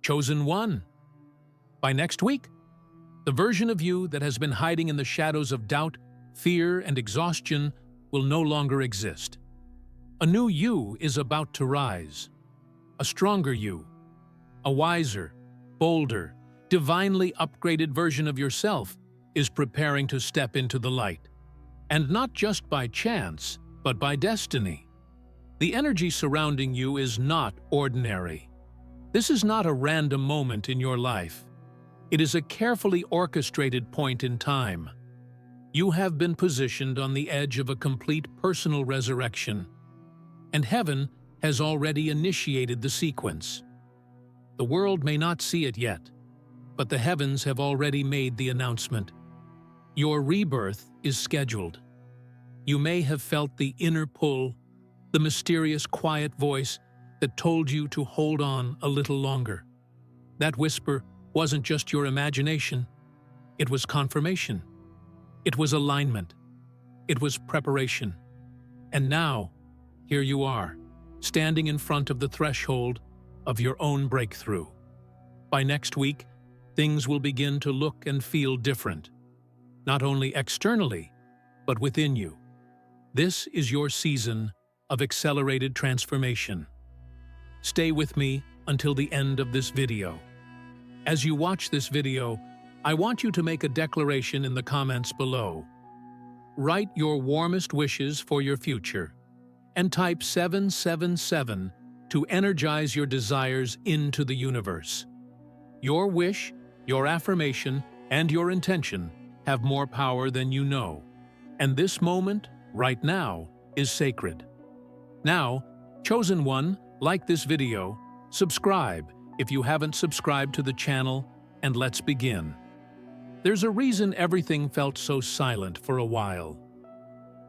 Chosen one. By next week, the version of you that has been hiding in the shadows of doubt, fear, and exhaustion will no longer exist. A new you is about to rise. A stronger you, a wiser, bolder, divinely upgraded version of yourself is preparing to step into the light. And not just by chance, but by destiny. The energy surrounding you is not ordinary. This is not a random moment in your life. It is a carefully orchestrated point in time. You have been positioned on the edge of a complete personal resurrection, and heaven has already initiated the sequence. The world may not see it yet, but the heavens have already made the announcement. Your rebirth is scheduled. You may have felt the inner pull, the mysterious quiet voice that told you to hold on a little longer. That whisper wasn't just your imagination, it was confirmation. It was alignment. It was preparation. And now, here you are, standing in front of the threshold of your own breakthrough. By next week, things will begin to look and feel different, not only externally, but within you. This is your season of accelerated transformation. Stay with me until the end of this video. As you watch this video, I want you to make a declaration in the comments below. Write your warmest wishes for your future and type 777 to energize your desires into the universe. Your wish, your affirmation, and your intention have more power than you know. And this moment, right now, is sacred. Now, chosen one, like this video, subscribe if you haven't subscribed to the channel, and let's begin. There's a reason everything felt so silent for a while.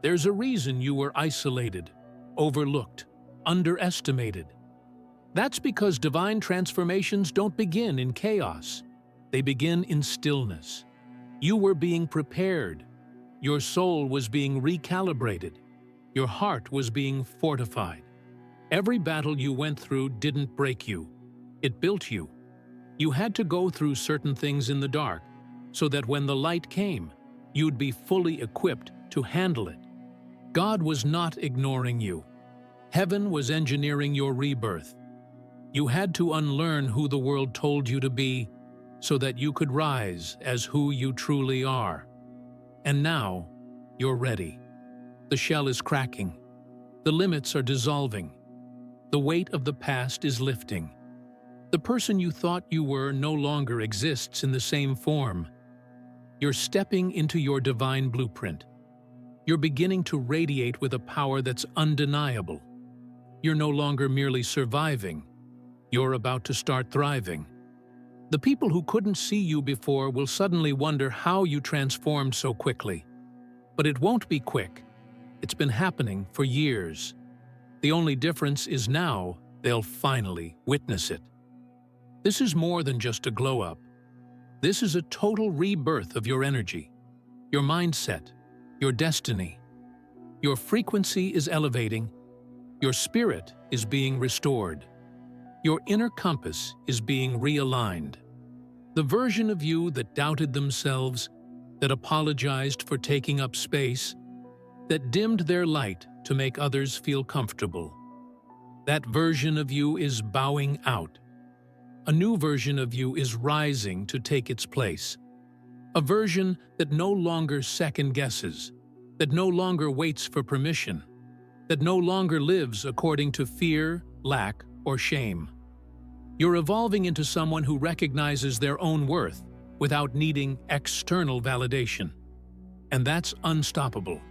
There's a reason you were isolated, overlooked, underestimated. That's because divine transformations don't begin in chaos. They begin in stillness. You were being prepared. Your soul was being recalibrated. Your heart was being fortified. Every battle you went through didn't break you. It built you. You had to go through certain things in the dark, so that when the light came, you'd be fully equipped to handle it. God was not ignoring you. Heaven was engineering your rebirth. You had to unlearn who the world told you to be, so that you could rise as who you truly are. And now, you're ready. The shell is cracking. The limits are dissolving. The weight of the past is lifting. The person you thought you were no longer exists in the same form. You're stepping into your divine blueprint. You're beginning to radiate with a power that's undeniable. You're no longer merely surviving. You're about to start thriving. The people who couldn't see you before will suddenly wonder how you transformed so quickly. But it won't be quick. It's been happening for years. The only difference is now they'll finally witness it. This is more than just a glow-up. This is a total rebirth of your energy, your mindset, your destiny. Your frequency is elevating. Your spirit is being restored. Your inner compass is being realigned. The version of you that doubted themselves, that apologized for taking up space, that dimmed their light to make others feel comfortable. That version of you is bowing out. A new version of you is rising to take its place. A version that no longer second-guesses, that no longer waits for permission, that no longer lives according to fear, lack, or shame. You're evolving into someone who recognizes their own worth without needing external validation. And that's unstoppable.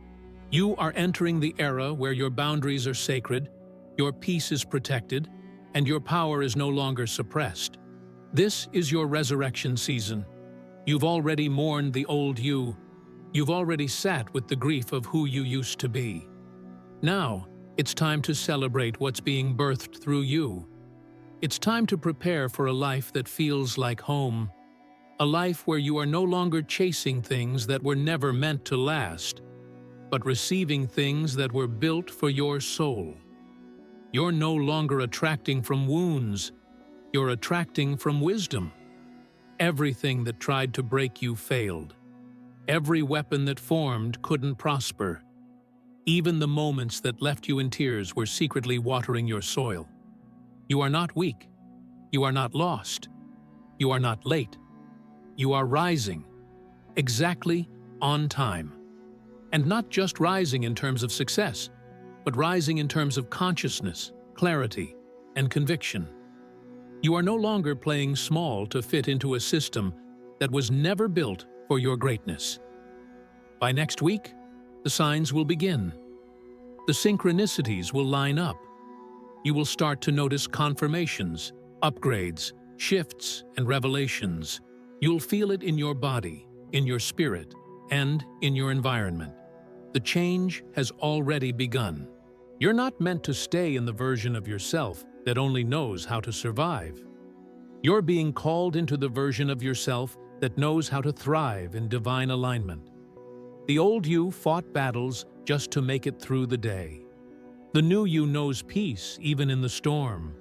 You are entering the era where your boundaries are sacred, your peace is protected, and your power is no longer suppressed. This is your resurrection season. You've already mourned the old you. You've already sat with the grief of who you used to be. Now, it's time to celebrate what's being birthed through you. It's time to prepare for a life that feels like home. A life where you are no longer chasing things that were never meant to last, but receiving things that were built for your soul. You're no longer attracting from wounds. You're attracting from wisdom. Everything that tried to break you failed. Every weapon that formed couldn't prosper. Even the moments that left you in tears were secretly watering your soil. You are not weak. You are not lost. You are not late. You are rising, exactly on time. And not just rising in terms of success, but rising in terms of consciousness, clarity, and conviction. You are no longer playing small to fit into a system that was never built for your greatness. By next week, the signs will begin. The synchronicities will line up. You will start to notice confirmations, upgrades, shifts, and revelations. You'll feel it in your body, in your spirit, and in your environment. The change has already begun. You're not meant to stay in the version of yourself that only knows how to survive. You're being called into the version of yourself that knows how to thrive in divine alignment. The old you fought battles just to make it through the day. The new you knows peace even in the storm.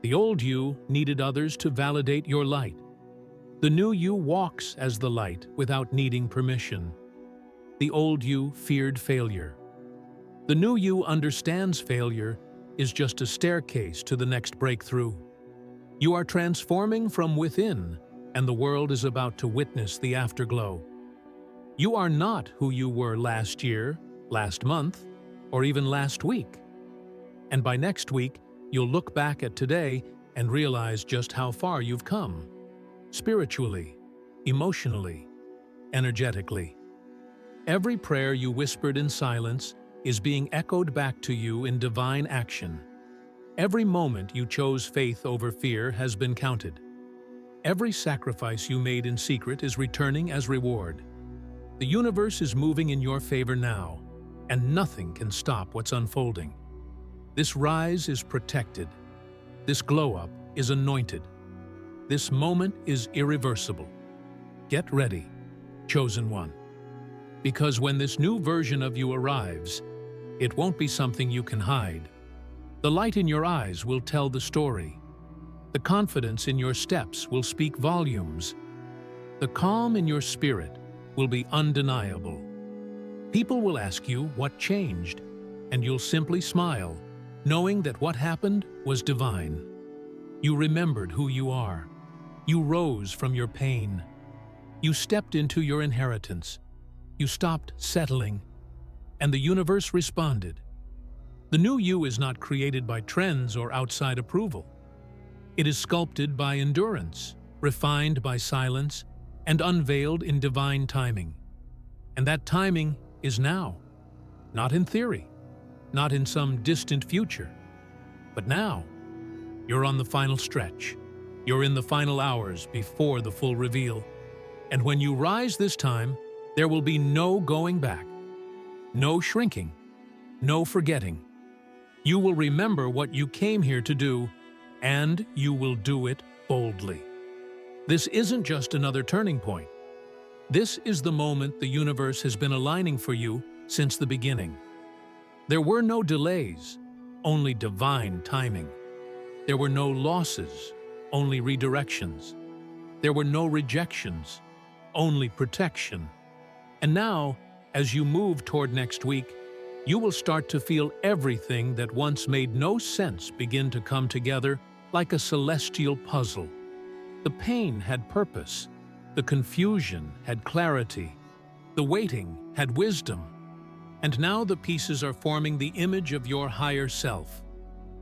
The old you needed others to validate your light. The new you walks as the light without needing permission. The old you feared failure. The new you understands failure is just a staircase to the next breakthrough. You are transforming from within, and the world is about to witness the afterglow. You are not who you were last year, last month, or even last week. And by next week, you'll look back at today and realize just how far you've come. Spiritually, emotionally, energetically. Every prayer you whispered in silence is being echoed back to you in divine action. Every moment you chose faith over fear has been counted. Every sacrifice you made in secret is returning as reward. The universe is moving in your favor now, and nothing can stop what's unfolding. This rise is protected. This glow-up is anointed. This moment is irreversible. Get ready, chosen one. Because when this new version of you arrives, it won't be something you can hide. The light in your eyes will tell the story. The confidence in your steps will speak volumes. The calm in your spirit will be undeniable. People will ask you what changed, and you'll simply smile, knowing that what happened was divine. You remembered who you are. You rose from your pain. You stepped into your inheritance. You stopped settling, and the universe responded. The new you is not created by trends or outside approval. It is sculpted by endurance, refined by silence, and unveiled in divine timing. And that timing is now, not in theory, not in some distant future, but now. You're on the final stretch. You're in the final hours before the full reveal. And when you rise this time, there will be no going back, no shrinking, no forgetting. You will remember what you came here to do, and you will do it boldly. This isn't just another turning point. This is the moment the universe has been aligning for you since the beginning. There were no delays, only divine timing. There were no losses, only redirections. There were no rejections, only protection. And now, as you move toward next week, you will start to feel everything that once made no sense begin to come together like a celestial puzzle. The pain had purpose. The confusion had clarity. The waiting had wisdom. And now the pieces are forming the image of your higher self.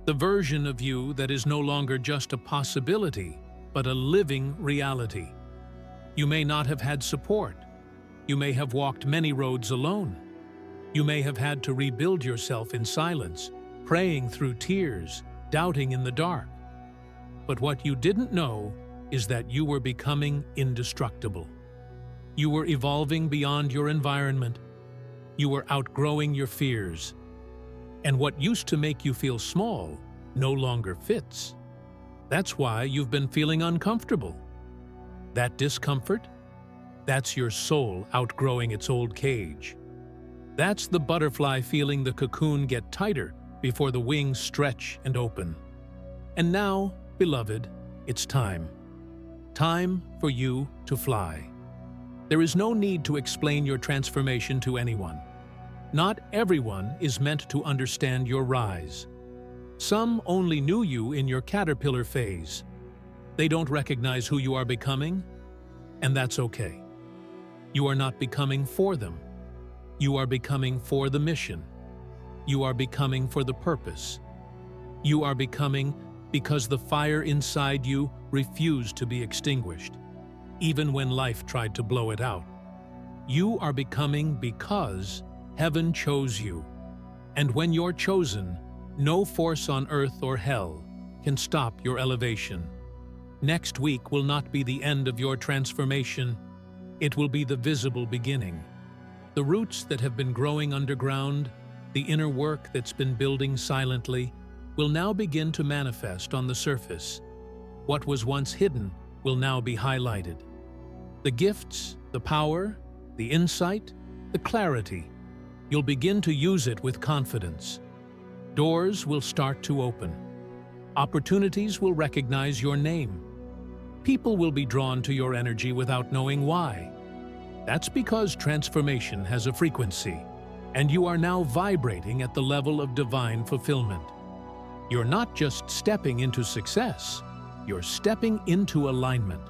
The version of you that is no longer just a possibility, but a living reality. You may not have had support. You may have walked many roads alone. You may have had to rebuild yourself in silence, praying through tears, doubting in the dark. But what you didn't know is that you were becoming indestructible. You were evolving beyond your environment. You were outgrowing your fears. And what used to make you feel small no longer fits. That's why you've been feeling uncomfortable. That discomfort? That's your soul outgrowing its old cage. That's the butterfly feeling the cocoon get tighter before the wings stretch and open. And now, beloved, it's time. Time for you to fly. There is no need to explain your transformation to anyone. Not everyone is meant to understand your rise. Some only knew you in your caterpillar phase. They don't recognize who you are becoming, and that's okay. You are not becoming for them. You are becoming for the mission. You are becoming for the purpose. You are becoming because the fire inside you refused to be extinguished, even when life tried to blow it out. You are becoming because heaven chose you. And when you're chosen, no force on earth or hell can stop your elevation. Next week will not be the end of your transformation. It will be the visible beginning. The roots that have been growing underground, the inner work that's been building silently, will now begin to manifest on the surface. What was once hidden will now be highlighted. The gifts, the power, the insight, the clarity, you'll begin to use it with confidence. Doors will start to open. Opportunities will recognize your name. People will be drawn to your energy without knowing why. That's because transformation has a frequency, and you are now vibrating at the level of divine fulfillment. You're not just stepping into success, you're stepping into alignment.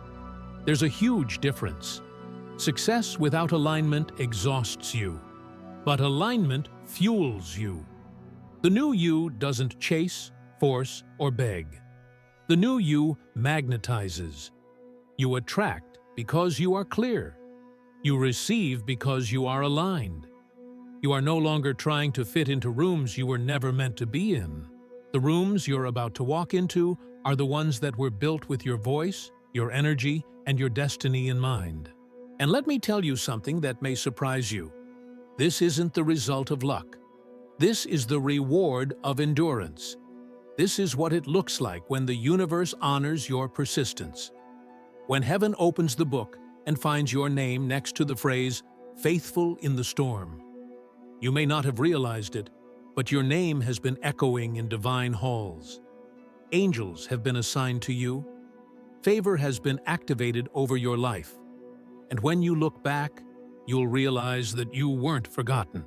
There's a huge difference. Success without alignment exhausts you, but alignment fuels you. The new you doesn't chase, force, or beg. The new you magnetizes. You attract because you are clear. You receive because you are aligned. You are no longer trying to fit into rooms you were never meant to be in. The rooms you're about to walk into are the ones that were built with your voice, your energy, and your destiny in mind. And let me tell you something that may surprise you. This isn't the result of luck. This is the reward of endurance. This is what it looks like when the universe honors your persistence. When heaven opens the book and finds your name next to the phrase, "Faithful in the storm." You may not have realized it, but your name has been echoing in divine halls. Angels have been assigned to you. Favor has been activated over your life. And when you look back, you'll realize that you weren't forgotten.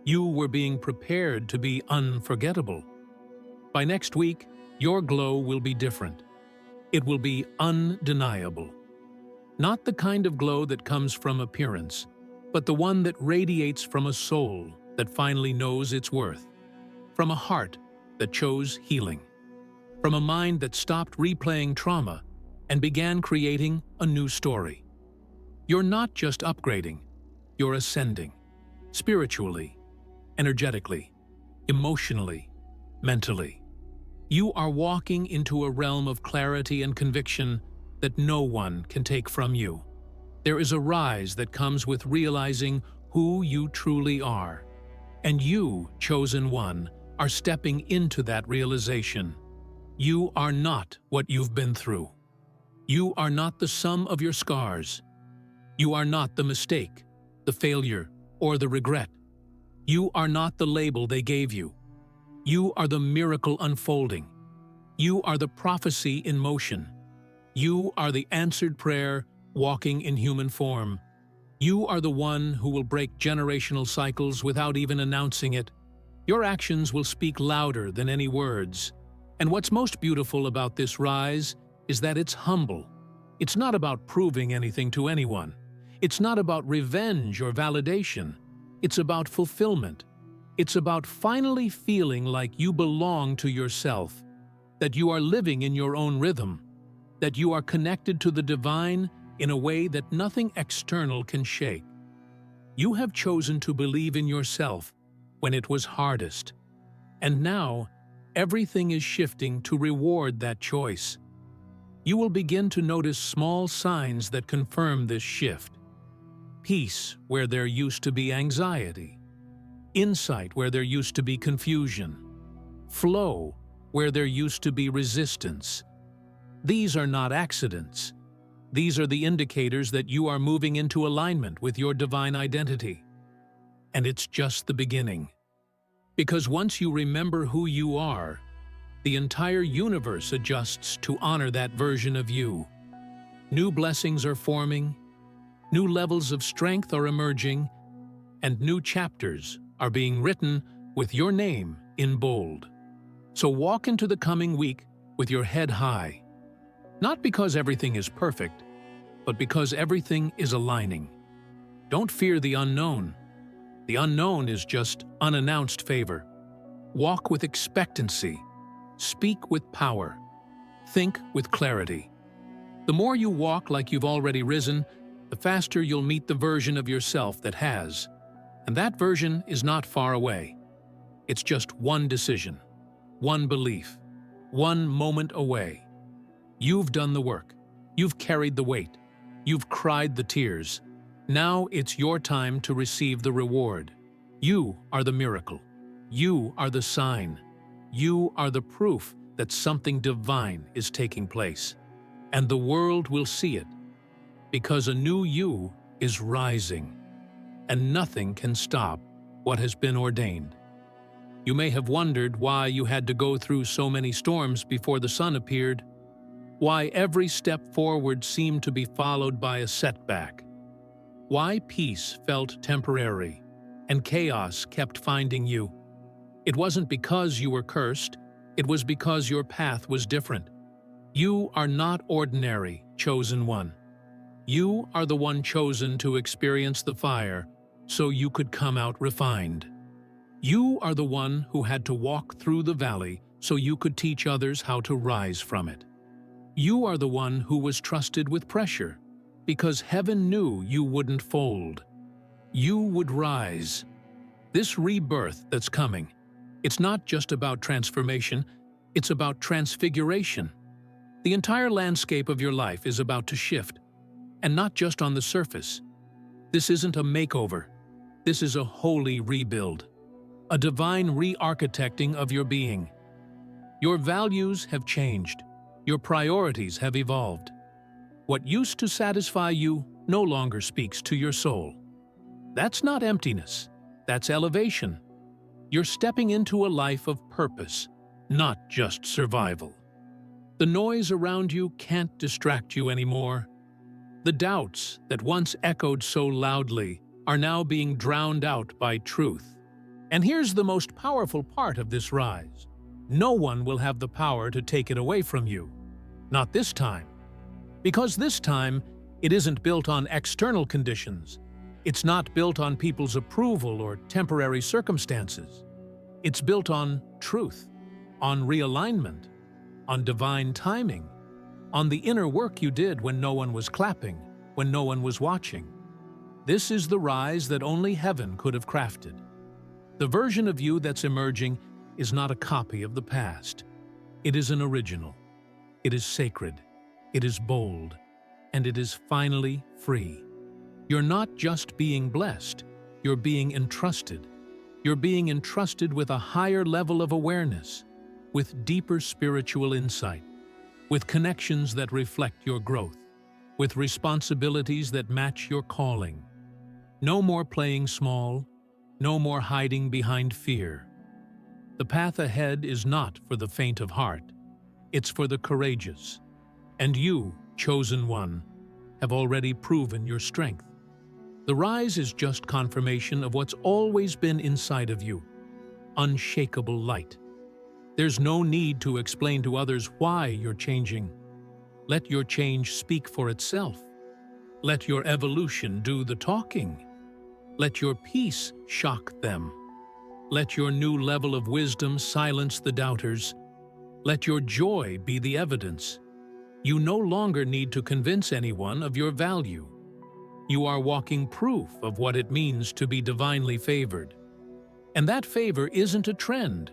You were being prepared to be unforgettable. By next week, your glow will be different. It will be undeniable. Not the kind of glow that comes from appearance, but the one that radiates from a soul that finally knows its worth, from a heart that chose healing, from a mind that stopped replaying trauma and began creating a new story. You're not just upgrading, you're ascending, spiritually, energetically, emotionally, mentally. You are walking into a realm of clarity and conviction that no one can take from you. There is a rise that comes with realizing who you truly are. And you, chosen one, are stepping into that realization. You are not what you've been through. You are not the sum of your scars. You are not the mistake, the failure, or the regret. You are not the label they gave you. You are the miracle unfolding. You are the prophecy in motion. You are the answered prayer walking in human form. You are the one who will break generational cycles without even announcing it. Your actions will speak louder than any words. And what's most beautiful about this rise is that it's humble. It's not about proving anything to anyone. It's not about revenge or validation. It's about fulfillment. It's about finally feeling like you belong to yourself, that you are living in your own rhythm, that you are connected to the divine in a way that nothing external can shake. You have chosen to believe in yourself when it was hardest. And now, everything is shifting to reward that choice. You will begin to notice small signs that confirm this shift. Peace where there used to be anxiety. Insight where there used to be confusion. Flow where there used to be resistance. These are not accidents. These are the indicators that you are moving into alignment with your divine identity. And it's just the beginning. Because once you remember who you are, The entire universe adjusts to honor that version of you. New blessings are forming, new levels of strength are emerging, and new chapters are being written with your name in bold. So walk into the coming week with your head high, not because everything is perfect, but because everything is aligning. Don't fear the unknown. The unknown is just unannounced favor. Walk with expectancy. Speak with power. Think with clarity. The more you walk like you've already risen, the faster you'll meet the version of yourself that has. And that version is not far away. It's just one decision, one belief, one moment away. You've done the work. You've carried the weight. You've cried the tears. Now it's your time to receive the reward. You are the miracle. You are the sign. You are the proof that something divine is taking place. And the world will see it, because a new you is rising, and nothing can stop what has been ordained. You may have wondered why you had to go through so many storms before the sun appeared, why every step forward seemed to be followed by a setback, why peace felt temporary and chaos kept finding you. It wasn't because you were cursed, it was because your path was different. You are not ordinary, chosen one. You are the one chosen to experience the fire so you could come out refined. You are the one who had to walk through the valley so you could teach others how to rise from it. You are the one who was trusted with pressure because heaven knew you wouldn't fold. You would rise. This rebirth that's coming, it's not just about transformation, it's about transfiguration. The entire landscape of your life is about to shift, and not just on the surface. This isn't a makeover. This is a holy rebuild, a divine re-architecting of your being. Your values have changed. Your priorities have evolved. What used to satisfy you no longer speaks to your soul. That's not emptiness. That's elevation. You're stepping into a life of purpose, not just survival. The noise around you can't distract you anymore. The doubts that once echoed so loudly are now being drowned out by truth. And here's the most powerful part of this rise. No one will have the power to take it away from you. Not this time. Because this time, it isn't built on external conditions. It's not built on people's approval or temporary circumstances. It's built on truth, on realignment, on divine timing, on the inner work you did when no one was clapping, when no one was watching. This is the rise that only heaven could have crafted. The version of you that's emerging is not a copy of the past. It is an original. It is sacred. It is bold. And it is finally free. You're not just being blessed, you're being entrusted. You're being entrusted with a higher level of awareness, with deeper spiritual insight, with connections that reflect your growth, with responsibilities that match your calling. No more playing small, no more hiding behind fear. The path ahead is not for the faint of heart, it's for the courageous. And you, chosen one, have already proven your strength. The rise is just confirmation of what's always been inside of you, unshakable light. There's no need to explain to others why you're changing. Let your change speak for itself. Let your evolution do the talking. Let your peace shock them. Let your new level of wisdom silence the doubters. Let your joy be the evidence. You no longer need to convince anyone of your value. You are walking proof of what it means to be divinely favored. And that favor isn't a trend.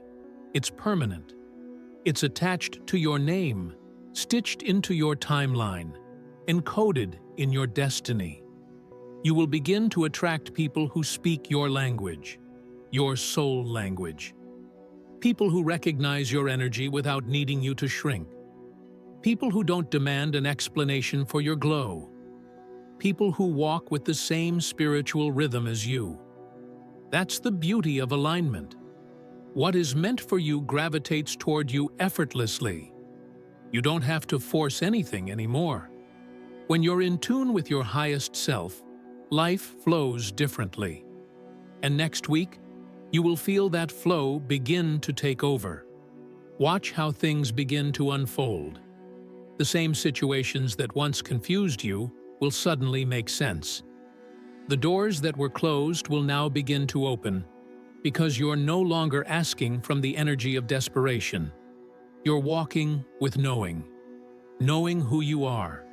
It's permanent. It's attached to your name, stitched into your timeline, encoded in your destiny. You will begin to attract people who speak your language, your soul language. People who recognize your energy without needing you to shrink. People who don't demand an explanation for your glow. People who walk with the same spiritual rhythm as you. That's the beauty of alignment. What is meant for you gravitates toward you effortlessly. You don't have to force anything anymore. When you're in tune with your highest self, life flows differently. And next week, you will feel that flow begin to take over. Watch how things begin to unfold. The same situations that once confused you will suddenly make sense. The doors that were closed will now begin to open, because you're no longer asking from the energy of desperation. You're walking with knowing who you are,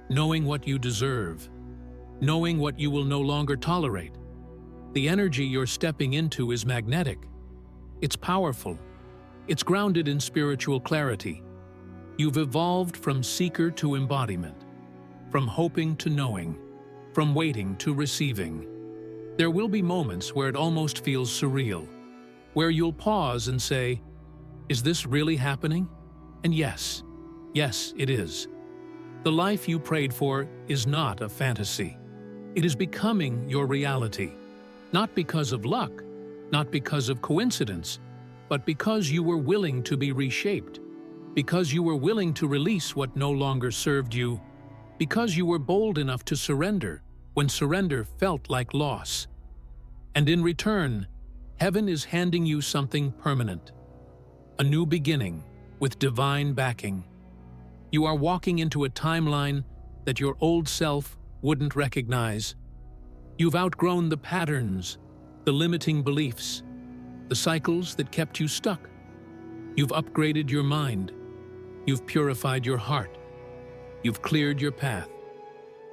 knowing what you deserve, knowing what you will no longer tolerate. The energy you're stepping into is magnetic. It's powerful. It's grounded in spiritual clarity. You've evolved from seeker to embodiment, from hoping to knowing, from waiting to receiving. There will be moments where it almost feels surreal, where you'll pause and say, "Is this really happening?" And yes, it is. The life you prayed for is not a fantasy. It is becoming your reality, not because of luck, not because of coincidence, but because you were willing to be reshaped, because you were willing to release what no longer served you, because you were bold enough to surrender when surrender felt like loss. And in return, heaven is handing you something permanent, a new beginning with divine backing. You are walking into a timeline that your old self wouldn't recognize. You've outgrown the patterns, the limiting beliefs, the cycles that kept you stuck. You've upgraded your mind. You've purified your heart. You've cleared your path.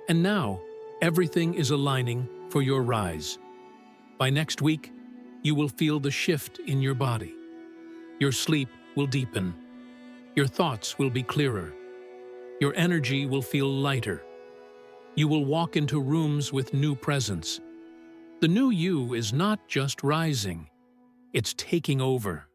And now, everything is aligning for your rise. By next week, you will feel the shift in your body. Your sleep will deepen. Your thoughts will be clearer. Your energy will feel lighter. You will walk into rooms with new presence. The new you is not just rising, it's taking over.